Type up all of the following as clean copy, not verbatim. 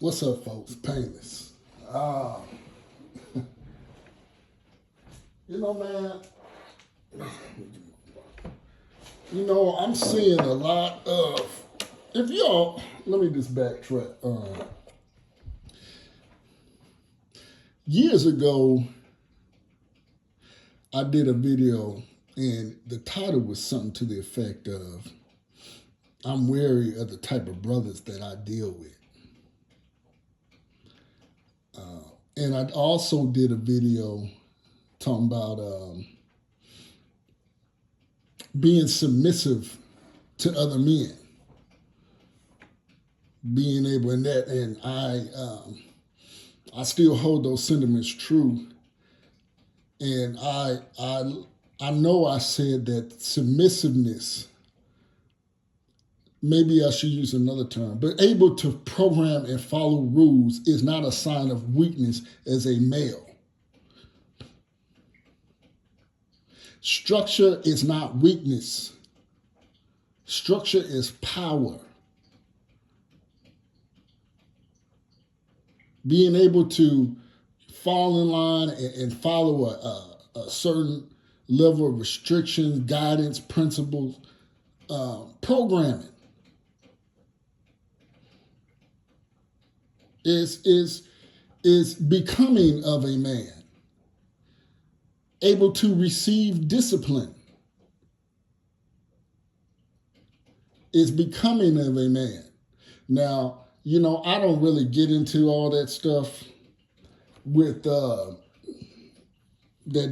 What's up, folks? Painless. Uh, man, I'm seeing a lot of. If y'all, let me just backtrack. Years ago, I did a video, and the title was something to the effect of, I'm wary of the type of brothers that I deal with. And I also did a video talking about being submissive to other men, being able in that, and I still hold those sentiments true. And I know I said that submissiveness, maybe I should use another term, but able to program and follow rules is not a sign of weakness as a male. Structure is not weakness. Structure is power. Being able to fall in line and follow a certain level of restrictions, guidance, principles, programming is becoming of a man. Able to receive discipline is becoming of a man. Now, I don't really get into all that stuff with that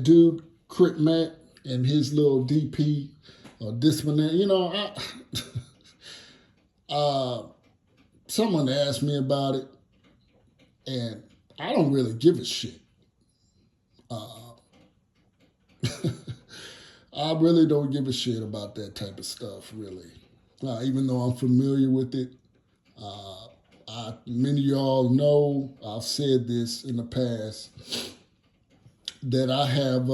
dude, Crit Mac, and his little DP or disciplinary. Someone asked me about it, and I don't really give a shit. I really don't give a shit about that type of stuff, really. Even though I'm familiar with it, many of y'all know, I've said this in the past, that I have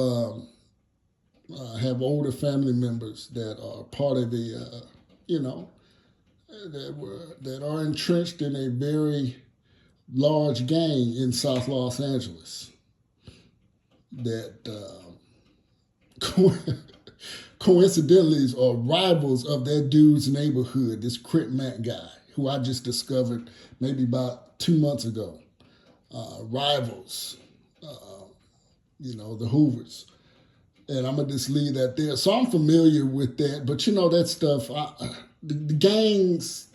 older family members that are part of that are entrenched in a very large gang in South Los Angeles that coincidentally are rivals of that dude's neighborhood, this Crit Mac guy, who I just discovered maybe about 2 months ago. Rivals, the Hoovers. And I'm going to just leave that there. So I'm familiar with that. But that stuff, the gangs,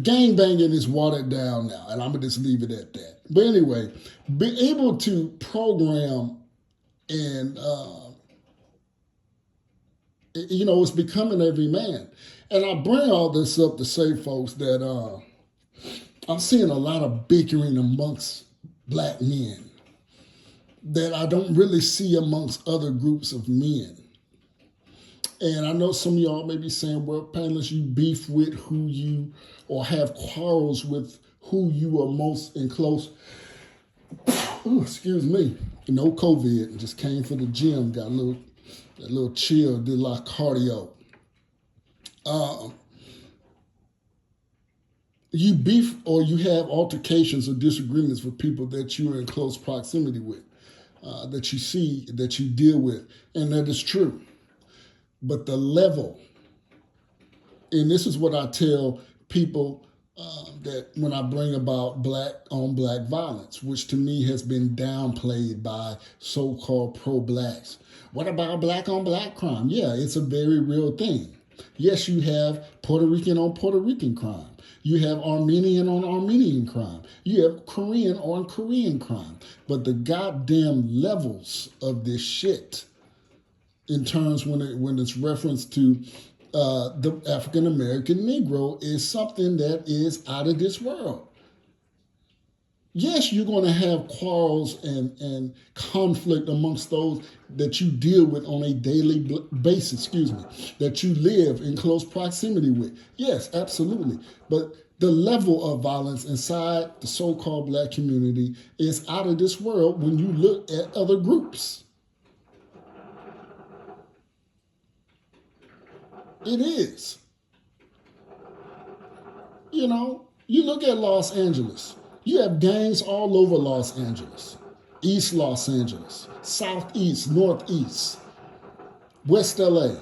gang banging is watered down now. And I'm going to just leave it at that. But anyway, be able to program and, it's becoming every man. And I bring all this up to say, folks, that I'm seeing a lot of bickering amongst black men that I don't really see amongst other groups of men. And I know some of y'all may be saying, well, Painless, you beef with who you, or have quarrels with who you are most in close. Ooh, excuse me. No COVID, just came from the gym, got a little chill, did a lot of cardio. You beef or you have altercations or disagreements with people that you are in close proximity with, that you see, that you deal with, and that is true. But the level, and this is what I tell people that when I bring about black on black violence, which to me has been downplayed by so-called pro-blacks. What about black on black crime? Yeah, it's a very real thing. Yes, you have Puerto Rican on Puerto Rican crime. You have Armenian on Armenian crime. You have Korean on Korean crime. But the goddamn levels of this shit, in terms when it's referenced to the African American Negro, is something that is out of this world. Yes, you're going to have quarrels and conflict amongst those that you deal with on a daily basis, that you live in close proximity with. Yes, absolutely. But the level of violence inside the so-called black community is out of this world when you look at other groups. It is. You know, you look at Los Angeles, you have gangs all over Los Angeles. East Los Angeles, Southeast, Northeast, West LA.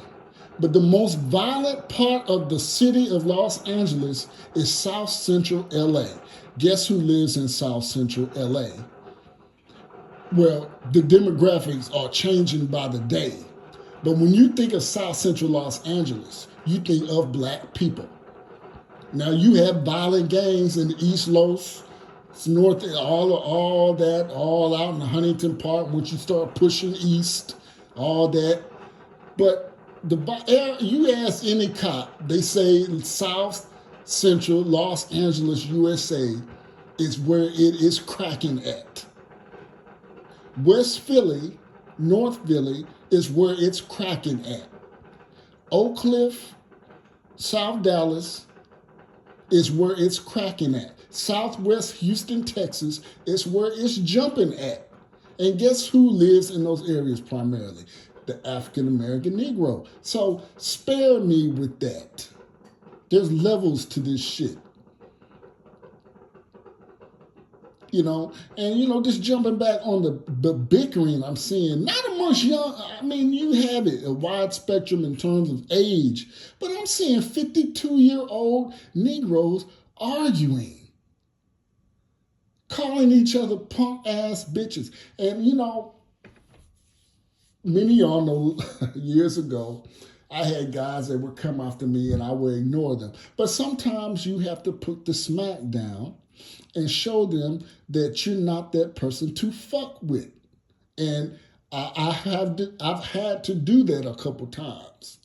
But the most violent part of the city of Los Angeles is South Central LA. Guess who lives in South Central LA? Well, the demographics are changing by the day. But when you think of South Central Los Angeles, you think of black people. Now you have violent gangs in the East Los, North, all out in Huntington Park. Once you start pushing east, all that. But you ask any cop, they say South Central Los Angeles, USA, is where it is cracking at. West Philly, North Philly is where it's cracking at. Oak Cliff, South Dallas is where it's cracking at. Southwest Houston, Texas is where it's jumping at. And guess who lives in those areas primarily? The African American Negro. So spare me with that. There's levels to this shit. You know, and just jumping back on the bickering I'm seeing, not amongst young, I mean, you have it, a wide spectrum in terms of age, but I'm seeing 52-year-old Negroes arguing, calling each other punk ass bitches. And many of y'all know years ago, I had guys that would come after me and I would ignore them. But sometimes you have to put the smack down and show them that you're not that person to fuck with. And I've had to do that a couple times,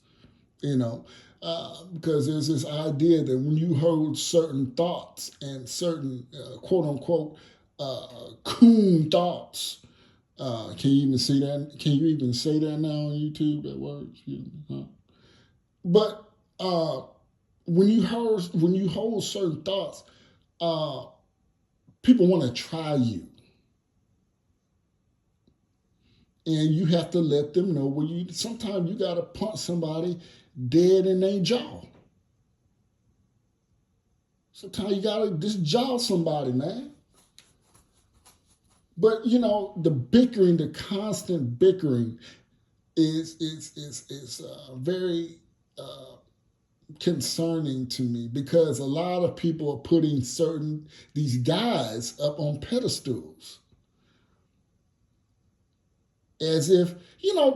because there's this idea that when you hold certain thoughts and certain quote unquote coon thoughts, can you even see that? Can you even say that now on YouTube? That word, huh? But when you hold certain thoughts, people want to try you. And you have to let them know sometimes you got to punch somebody dead in their jaw. Sometimes you got to just jaw somebody, man. But, the bickering, the constant bickering is very concerning to me, because a lot of people are putting these guys up on pedestals as if,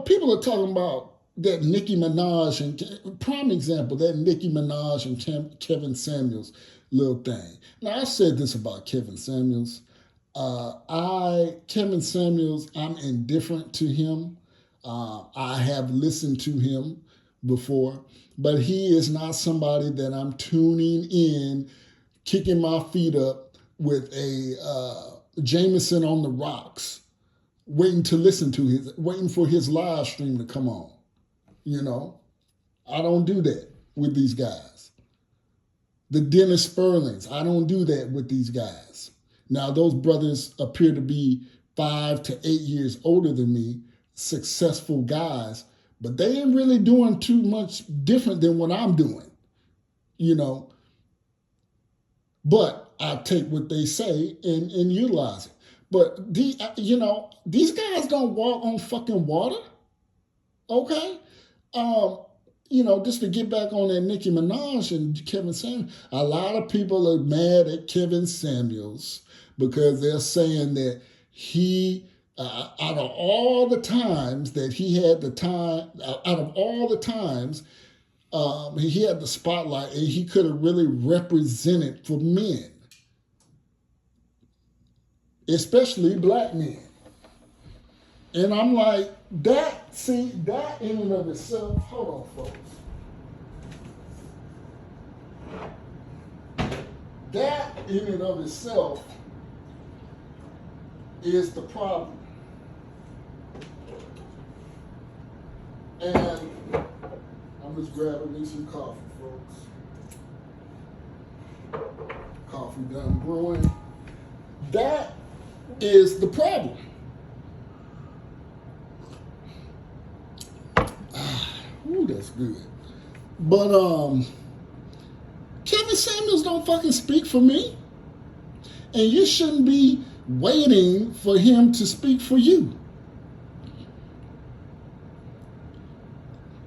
people are talking about that Nicki Minaj and prime example, that Nicki Minaj and Kevin Samuels little thing. Now, I said this about Kevin Samuels. Kevin Samuels, I'm indifferent to him. I have listened to him before, but he is not somebody that I'm tuning in, kicking my feet up with a Jameson on the rocks, waiting for his live stream to come on. I don't do that with these guys. The Dennis Sperlings, I don't do that with these guys. Now, those brothers appear to be 5 to 8 years older than me, successful guys, but they ain't really doing too much different than what I'm doing, But I take what they say and utilize it. But these guys don't walk on fucking water, okay? Just to get back on that Nicki Minaj and Kevin Samuels, a lot of people are mad at Kevin Samuels because they're saying that he, out of all the times that he had the time, out of all the times he had the spotlight and he could have really represented for men, especially black men. And I'm like, that in and of itself, hold on, folks. That in and of itself is the problem. And I'm just grabbing me some coffee, folks. Coffee done brewing. That is the problem. Ooh, that's good. But Kevin Bernie Sanders don't fucking speak for me. And you shouldn't be waiting for him to speak for you.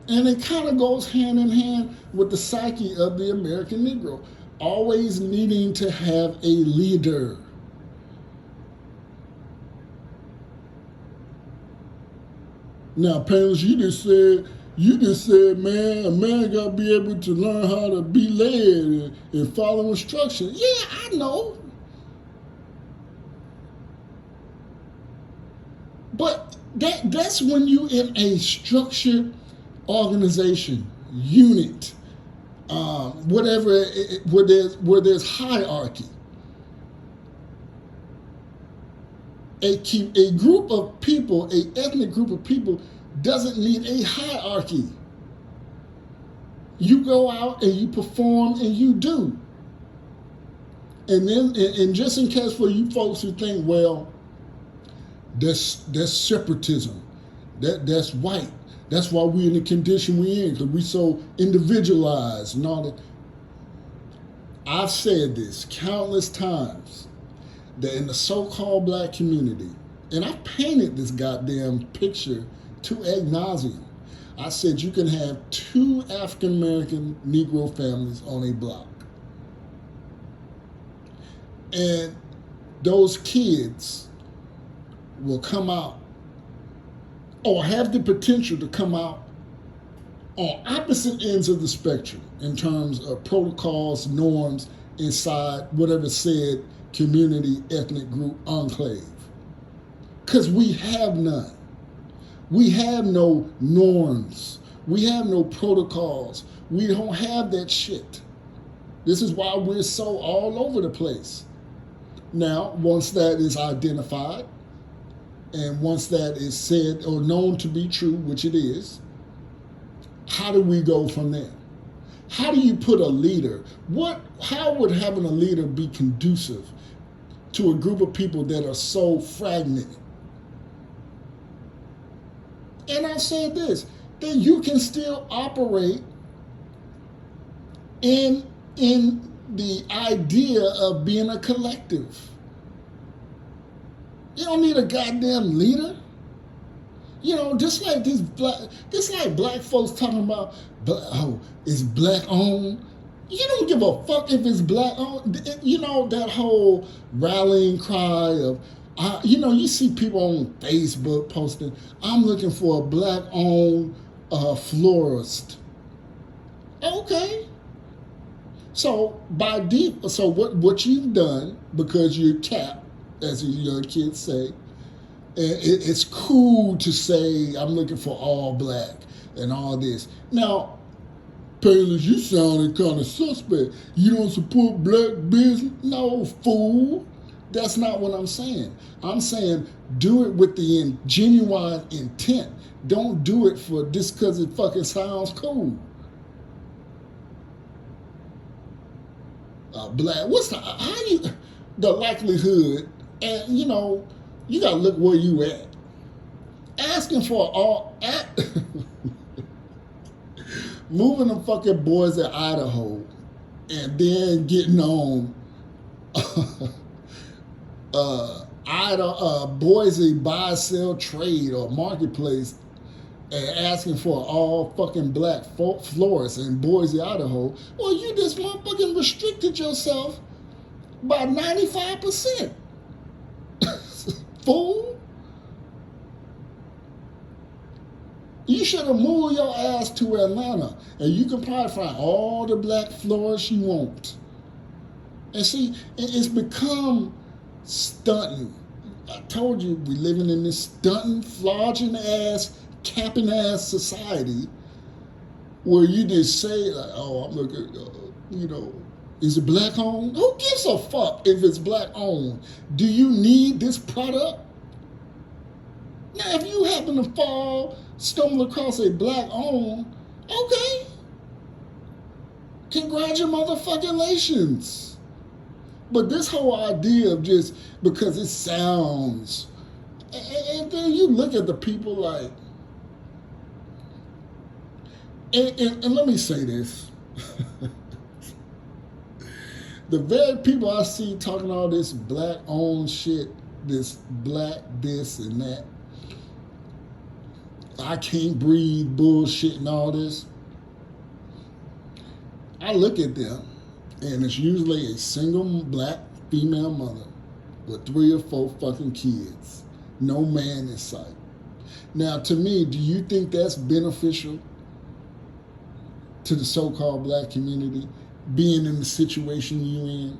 And it kind of goes hand in hand with the psyche of the American Negro, always needing to have a leader. Now, Paris, you just said, man, a man got to be able to learn how to be led and follow instructions. Yeah, I know. But that's when you in a structured organization, unit, whatever, where there's hierarchy. A group of people, a ethnic group of people, doesn't need a hierarchy. You go out and you perform and you do. And then, and just in case for you folks who think, well, that's separatism, that's white. That's why we're in the condition we're in, because we're so individualized and all that. I've said this countless times, that in the so-called black community, and I painted this goddamn picture to ad nauseum. I said you can have 2 African-American Negro families on a block. And those kids will come out, or have the potential to come out on opposite ends of the spectrum in terms of protocols, norms inside whatever said community, ethnic group, enclave. Because we have none. We have no norms. We have no protocols. We don't have that shit. This is why we're so all over the place. Now, once that is identified, and once that is said or known to be true, which it is, how do we go from there? How do you put a leader? How would having a leader be conducive to a group of people that are so fragmented? And I said this, that you can still operate in the idea of being a collective. You don't need a goddamn leader. You know, just like black folks talking about, oh, it's black owned. You don't give a fuck if it's black owned. You know, that whole rallying cry of, you know, you see people on Facebook posting, I'm looking for a black owned florist. Okay. So what you've done, because you're capped, as the young kids say, it's cool to say, I'm looking for all black and all this. Now, Payless, you sounded kind of suspect. You don't support black business? No, fool. That's not what I'm saying. I'm saying do it with the genuine intent. Don't do it for just because it fucking sounds cool. Black, the likelihood, and you know, you gotta look where you at. Asking for moving the fucking boys at Idaho, and then getting on Boise buy, sell, trade or marketplace, and asking for all fucking black florists in Boise, Idaho. Well, you just motherfucking restricted yourself by 95%. Fool. You should have moved your ass to Atlanta, and you can probably find all the black florists you want. And see, it's become stunting. I told you, we living in this stunting, flogging ass, capping ass society where you just say, like, oh, I'm looking, you know, is it black owned? Who gives a fuck if it's black owned? Do you need this product? Now, if you happen to stumble across a black owned, okay. Congratulations. But this whole idea of just because it sounds, and then you look at the people like, and let me say this. The very people I see talking all this black owned shit, this black this and that, I can't breathe bullshit and all this. I look at them, and it's usually a single black female mother with 3 or 4 fucking kids. No man in sight. Now, to me, do you think that's beneficial to the so-called black community, being in the situation you're in,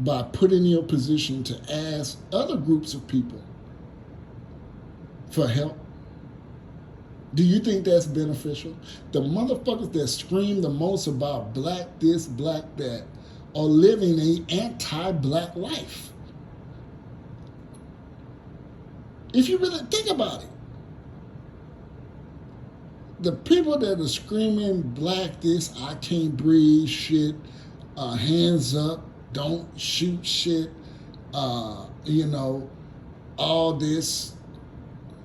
by putting your position to ask other groups of people for help? Do you think that's beneficial? The motherfuckers that scream the most about black this, black that, are living an anti-black life. If you really think about it, the people that are screaming black this, I can't breathe shit, hands up, don't shoot shit, all this,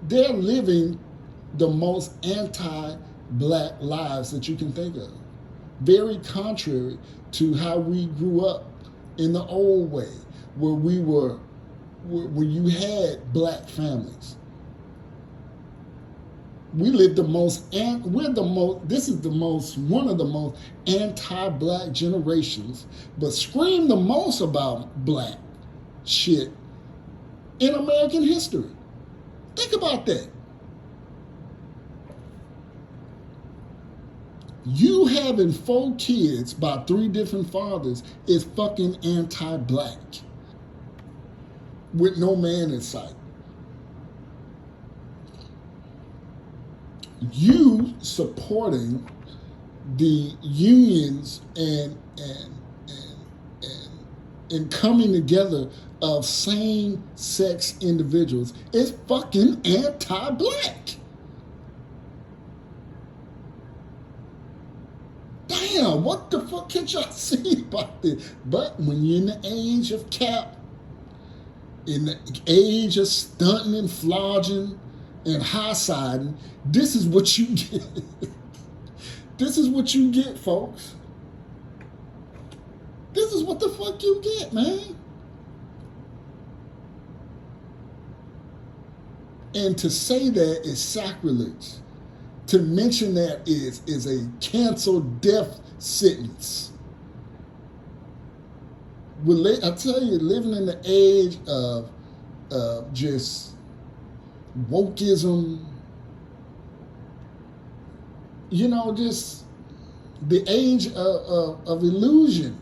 they're living the most anti-black lives that you can think of. Very contrary to how we grew up in the old way, where you had black families. We live one of the most anti-black generations, but scream the most about black shit in American history. Think about that. You having 4 kids by 3 different fathers is fucking anti-black with no man in sight. You supporting the unions and coming together of same-sex individuals is fucking anti-black. Damn, what the fuck can y'all see about this? But when you're in the age of cap, in the age of stunting and flogging and high-siding, this is what you get. This is what you get, folks. This is what the fuck you get, man. And to say that is sacrilege. To mention that is a canceled death sentence. I tell you, living in the age of just wokeism, just the age of illusion.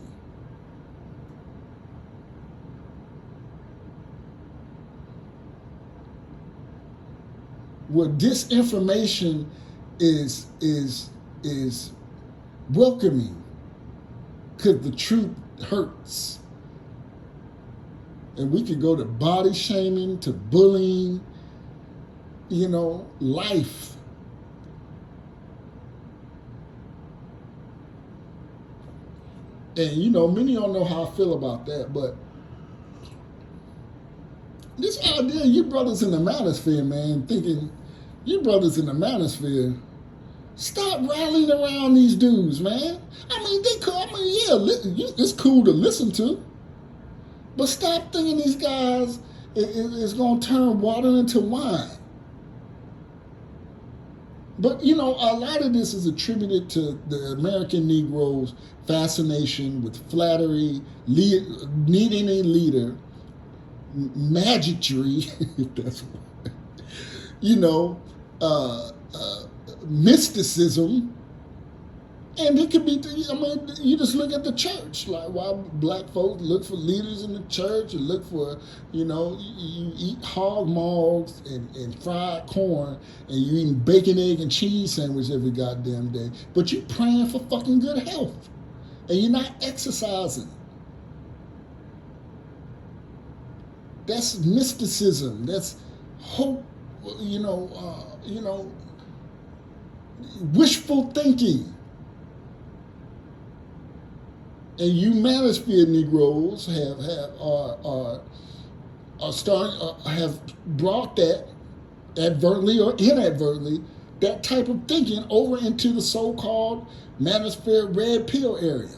Where disinformation is welcoming, because the truth hurts. And we could go to body shaming, to bullying, life. And many don't know how I feel about that, but this idea, you brothers in the Manosphere, man, thinking, you brothers in the Manosphere, stop rallying around these dudes, man. It's cool to listen to, but stop thinking these guys is going to turn water into wine. But, a lot of this is attributed to the American Negro's fascination with flattery, needing a leader, magicry, if that's what, mysticism. And it could be, you just look at the church, like why black folks look for leaders in the church and look for, you eat hog maws and fried corn and you eating bacon, egg, and cheese sandwich every goddamn day. But you praying for fucking good health and you're not exercising. That's mysticism. That's hope, wishful thinking. And you Manosphere Negroes have brought that advertently or inadvertently, that type of thinking over into the so-called Manosphere red pill area.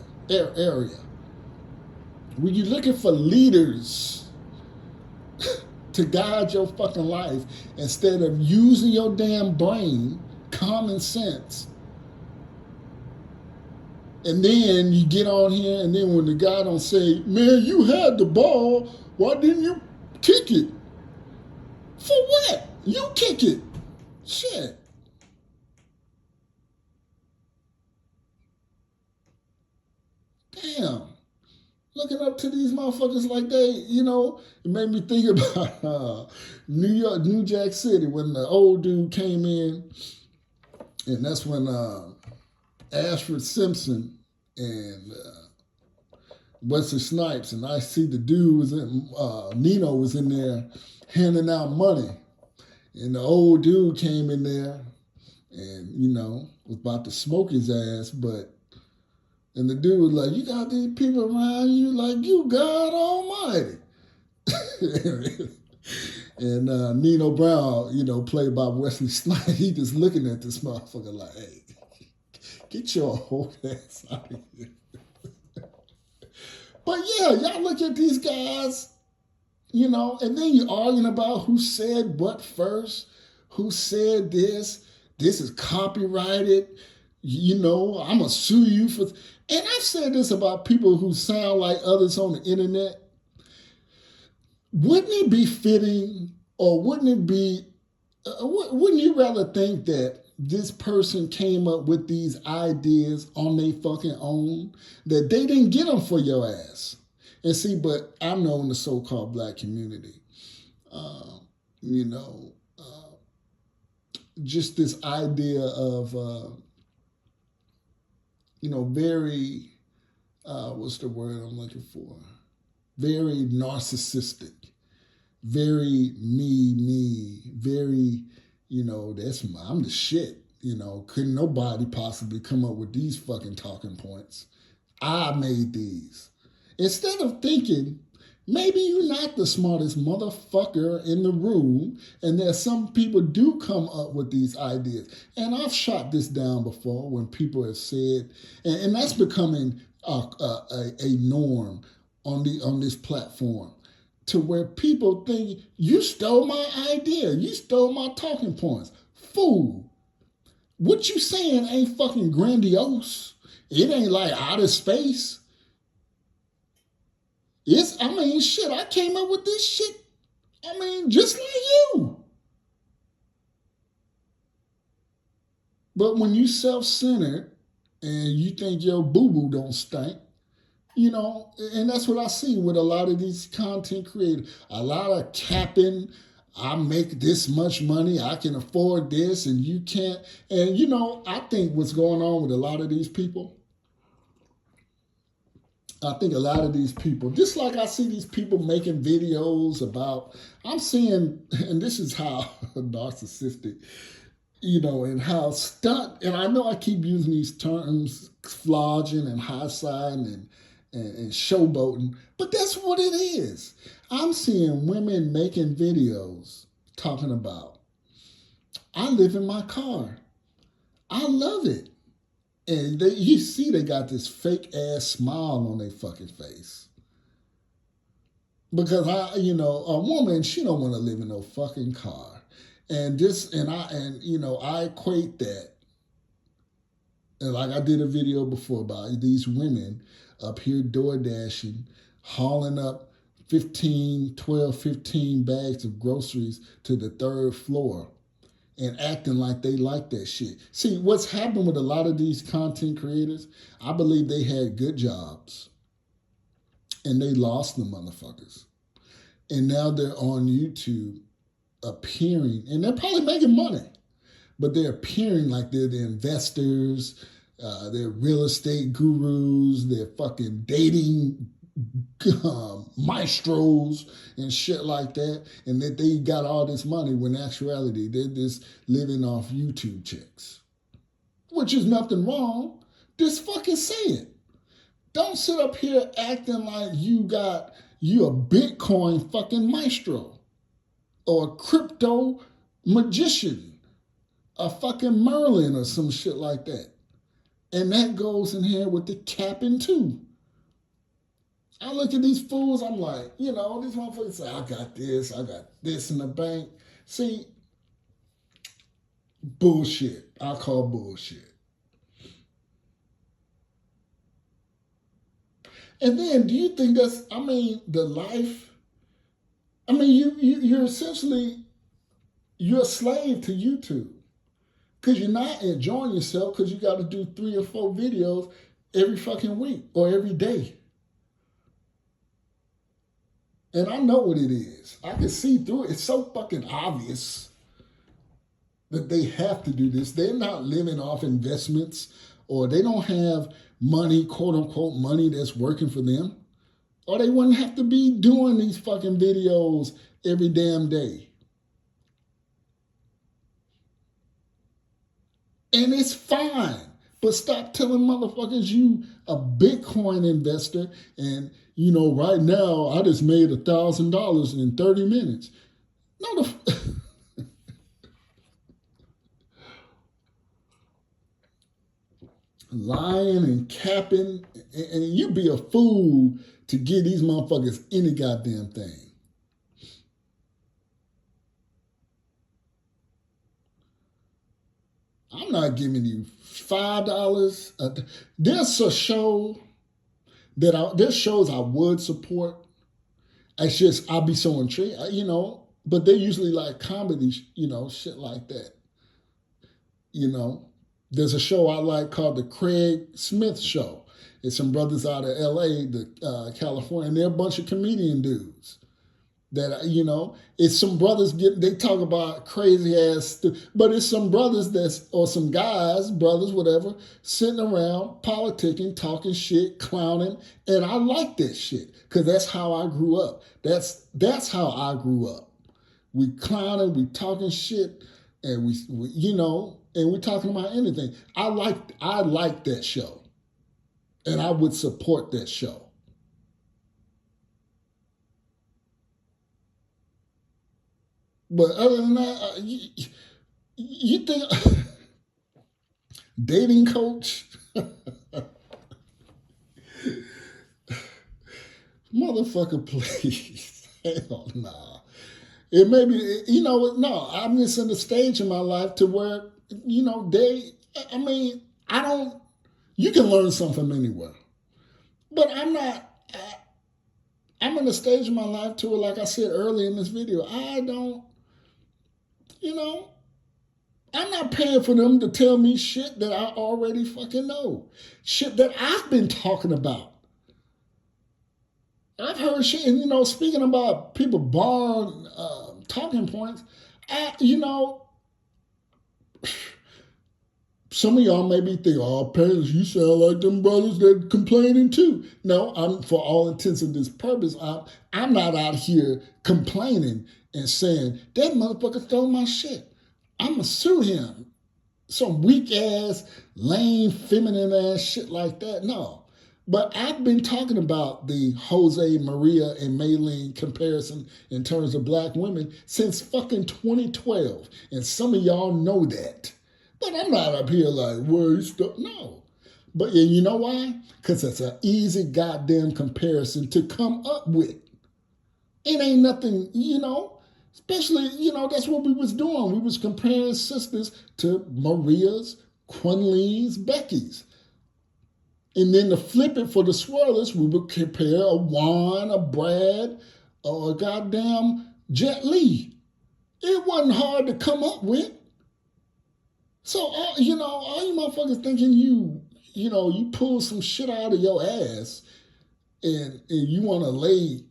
When you're looking for leaders to guide your fucking life, instead of using your damn brain, common sense, and then you get on here, and then when the guy don't say, man, you had the ball, why didn't you kick it? For what? You kick it. Shit. Damn. Looking up to these motherfuckers like they, it made me think about New Jack City when the old dude came in, and that's when Ashford Simpson and Wesley Snipes, and I see the dude was in, Nino was in there handing out money, and the old dude came in there and, was about to smoke his ass, and the dude was like, you got these people around you like you God Almighty. And Nino Brown, played by Wesley Snipes, he just looking at this motherfucker like, hey, get your old ass out of here. But yeah, y'all look at these guys, and then you're arguing about who said what first, who said this is copyrighted, I'm going to sue you for... And I've said this about people who sound like others on the internet. Wouldn't it be fitting, or wouldn't it be, wouldn't you rather think that this person came up with these ideas on their fucking own, that they didn't get them for your ass? And see, but I know in the so-called black community, just this idea of, very, what's the word I'm looking for? Very narcissistic, very me, very, I'm the shit. Couldn't nobody possibly come up with these fucking talking points. I made these. Instead of thinking, maybe you're not the smartest motherfucker in the room, and there's some people do come up with these ideas. And I've shot this down before when people have said, and that's becoming a norm on this platform, to where people think, you stole my idea, you stole my talking points. Fool, what you saying ain't fucking grandiose. It ain't like outer space. I came up with this shit. Just like you. But when you self-centered and you think your boo-boo don't stink, and that's what I see with a lot of these content creators. A lot of capping. I make this much money. I can afford this and you can't. And, I think what's going on with a lot of these people, just like I see these people making videos about, I'm seeing, and this is how narcissistic, and how stunt, and I know I keep using these terms, flogging and high siding and showboating, but that's what it is. I'm seeing women making videos talking about, I live in my car. I love it. And you see they got this fake ass smile on their fucking face. Because a woman, she don't want to live in no fucking car. And I equate that. And like I did a video before about these women up here door dashing, hauling up 15 bags of groceries to the third floor and acting like they like that shit. See, what's happened with a lot of these content creators, I believe they had good jobs and they lost the motherfuckers. And now they're on YouTube appearing, and they're probably making money, but they're appearing like they're the investors, they're real estate gurus, they're fucking dating maestros and shit like that, and that they got all this money when in actuality they're just living off YouTube checks. Which is nothing wrong. Just fucking say it. Don't sit up here acting like you a Bitcoin fucking maestro or a crypto magician, a fucking Merlin or some shit like that. And that goes in here with the capping too. I look at these fools, I'm like, these motherfuckers say, I got this in the bank. See, bullshit. I call bullshit. And then, do you think the life? You're essentially you're a slave to YouTube because you're not enjoying yourself because you got to do 3 or 4 videos every fucking week or every day. And I know what it is. I can see through it. It's so fucking obvious that they have to do this. They're not living off investments or they don't have money, quote unquote, money that's working for them. Or they wouldn't have to be doing these fucking videos every damn day. And it's fine. But stop telling motherfuckers you a Bitcoin investor and, right now I just made $1,000 in 30 minutes. No, lying and capping, and you be a fool to give these motherfuckers any goddamn thing. I'm not giving you $5. There's a show there's shows I would support. It's just I'll be so intrigued, but they're usually like comedy, shit like that. There's a show I like called The Craig Smith Show. It's some brothers out of LA, California, and they're a bunch of comedian dudes. That, it's some brothers they talk about crazy ass, but it's some brothers or some guys, brothers, whatever, sitting around politicking, talking shit, clowning, and I like that shit because that's how I grew up. That's how I grew up. We clowning, we talking shit, and we and we talking about anything. I like that show, and I would support that show. But other than that, you think dating coach, motherfucker, please, hell nah. It may be, no. I'm just in the stage in my life to where, I don't. You can learn something from anywhere, but I'm not. I'm in a stage in my life to where, like I said earlier in this video, I don't. I'm not paying for them to tell me shit that I already fucking know. Shit that I've been talking about. I've heard shit, and speaking about people borrowing talking points, some of y'all may be thinking, oh, parents, you sound like them brothers that complaining too. No, for all intents and this purpose, I'm not out here complaining and saying, that motherfucker stole my shit. I'm going to sue him. Some weak ass, lame, feminine ass shit like that. No. But I've been talking about the Jose, Maria, and Maylene comparison in terms of black women since fucking 2012. And some of y'all know that. But I'm not up here like, where stuff. No. But you know why? Because it's an easy goddamn comparison to come up with. It ain't nothing, especially, that's what we was doing. We was comparing sisters to Maria's, Quinlene's, Becky's. And then to flip it for the swirlers, we would compare a Juan, a Brad, or a goddamn Jet Li. It wasn't hard to come up with. So, all you motherfuckers thinking you pull some shit out of your ass and you want to lay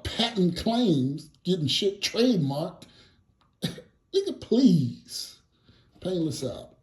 patent claims, getting shit trademarked. Nigga, please. Painless out.